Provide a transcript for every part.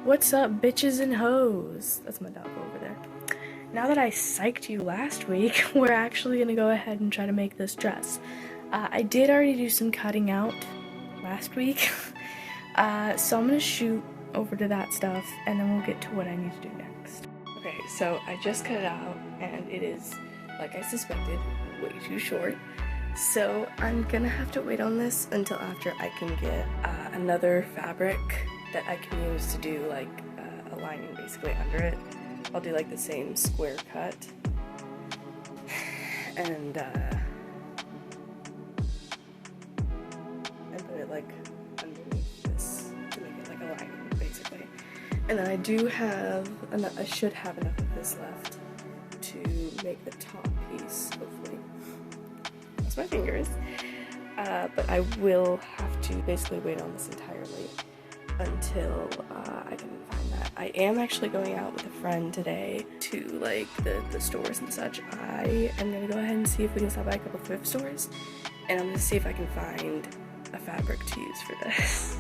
What's up, bitches and hoes? That's my dog over there. Now that I psyched you last week, we're actually gonna go ahead and try to make this dress. I did already do some cutting out last week, so I'm gonna shoot over to that stuff and then we'll get to what I need to do next. Okay, so I just cut it out and it is, like I suspected, way too short. So I'm gonna have to wait on this until after I can get another fabric that I can use to do like a lining basically under it. I'll do like the same square cut and put it like underneath this to make it like a lining basically. And then I do have enough, I should have enough of this left to make the top piece, hopefully. That's my fingers. But I will have to basically wait on this entirely until I can find that. I am actually going out with a friend today to like the stores and such. I am gonna go ahead and see if we can stop by a couple thrift stores, and I'm gonna see if I can find a fabric to use for this.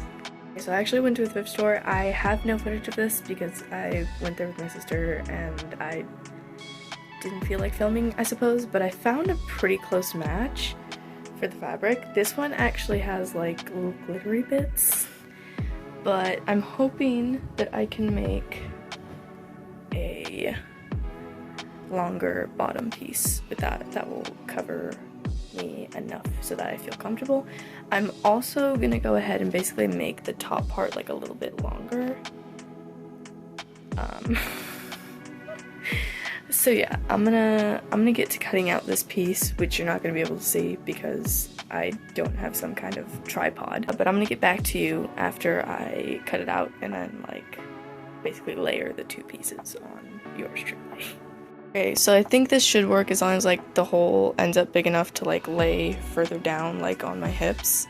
So I actually went to a thrift store. I have no footage of this because I went there with my sister and I didn't feel like filming, I suppose, but I found a pretty close match for the fabric. This one actually has like little glittery bits, but I'm hoping that I can make a longer bottom piece with that will cover me enough so that I feel comfortable. I'm also gonna go ahead and basically make the top part like a little bit longer. So yeah, I'm gonna get to cutting out this piece, which you're not gonna be able to see because I don't have some kind of tripod. But I'm gonna get back to you after I cut it out and then like basically layer the two pieces on yours truly. Okay, so I think this should work as long as like the hole ends up big enough to like lay further down like on my hips.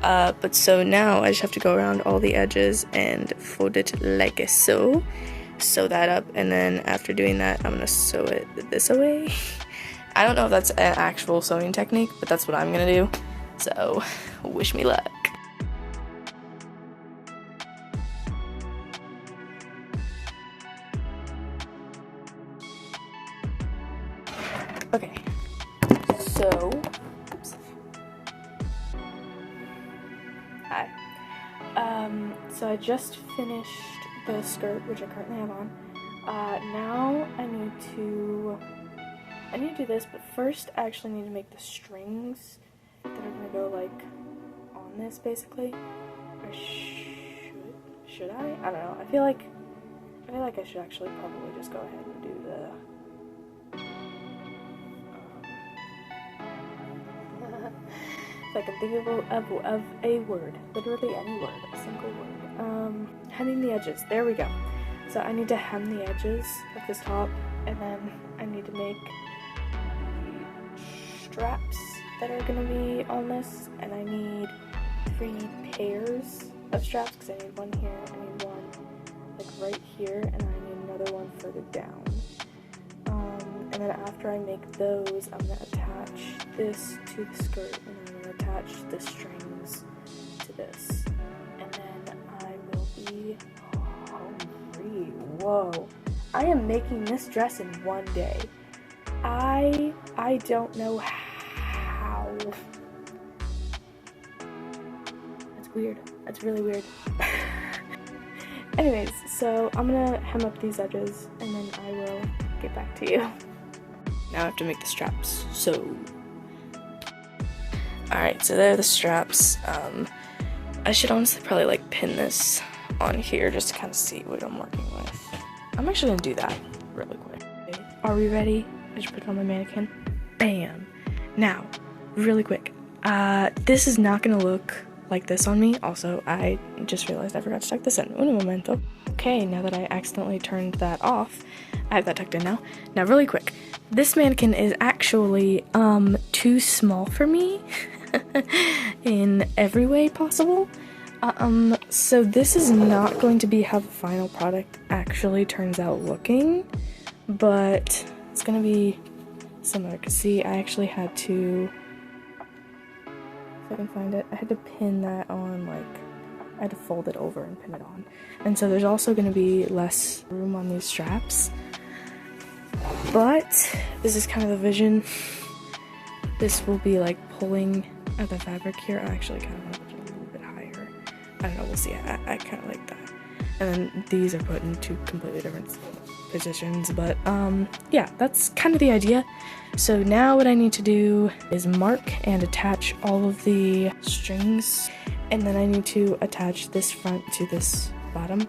But so now I just have to go around all the edges and fold it like so. Sew that up, and then after doing that I'm gonna sew it this away. I don't know if that's an actual sewing technique, but that's what I'm gonna do, so wish me luck. Okay, so oops. Hi. So I just finished the skirt, which I currently have on. Now I need to do this, but first I actually need to make the strings that are gonna go like on this basically. Or should I? I don't know. I feel like I should actually probably just go ahead and do the if I can think of a word, literally any word, a single word. Hemming the edges, there we go. So I need to hem the edges of this top, and then I need to make straps that are gonna be on this, and I need 3 pairs of straps because I need one here, I need one like right here, and I need another one further down. And then after I make those, I'm gonna attach this to the skirt, and I'm gonna attach the strings to this, and then I will be home free. Whoa, I am making this dress in one day. I don't know how. That's weird. That's really weird. Anyways, so I'm gonna hem up these edges and then I will get back to you. Now I have to make the straps, so. Alright, so there are the straps. I should honestly probably like pin this on here just to kind of see what I'm working with. I'm actually gonna do that really quick. Okay, are we ready? I just put it on my mannequin. Bam! Now, really quick. This is not gonna look like this on me. Also, I just realized I forgot to tuck this in. Un momento. Okay, now that I accidentally turned that off, I have that tucked in now. Now, really quick. This mannequin is actually too small for me in every way possible. So this is not going to be how the final product actually turns out looking, but it's gonna be similar. Cause see, I actually had to, if I can find it, I had to pin that on like I had to fold it over and pin it on. And so there's also going to be less room on these straps. But this is kind of the vision. This will be like pulling at the fabric here. I actually kind of want to put it a little bit higher. I don't know, we'll see. I kind of like that. And then these are put in two completely different positions, but yeah, that's kind of the idea. So now what I need to do is mark and attach all of the strings, and then I need to attach this front to this bottom,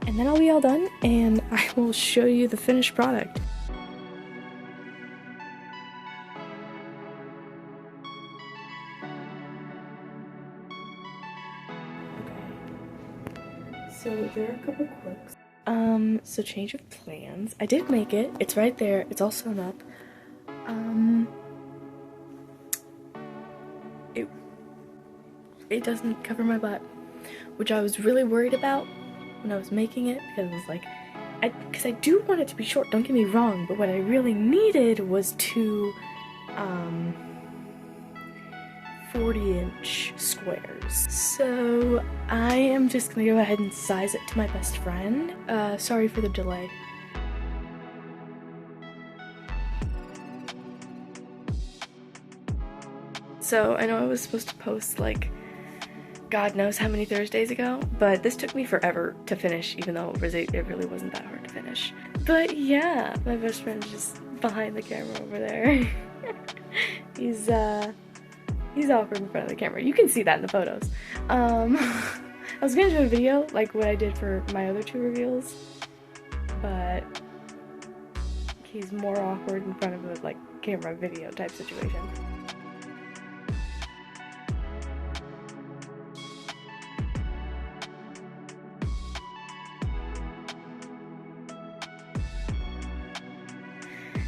and then I'll be all done and I will show you the finished product. So there are a couple quirks. So change of plans. I did make it. It's right there. It's all sewn up. It doesn't cover my butt, which I was really worried about when I was making it, because it was like, because I do want it to be short, don't get me wrong, but what I really needed was two 40-inch squares. So I am just gonna go ahead and size it to my best friend. Sorry for the delay. So I know I was supposed to post like God knows how many Thursdays ago, but this took me forever to finish, even though it really wasn't that hard to finish. But yeah, my best friend's just behind the camera over there. He's awkward in front of the camera. You can see that in the photos. I was gonna do a video like what I did for my other two reveals, but he's more awkward in front of a like camera video type situation.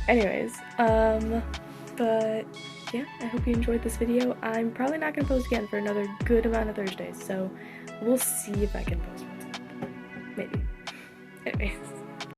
Anyways, but yeah, I hope you enjoyed this video. I'm probably not going to post again for another good amount of Thursdays, so we'll see if I can post one. Maybe. Anyways.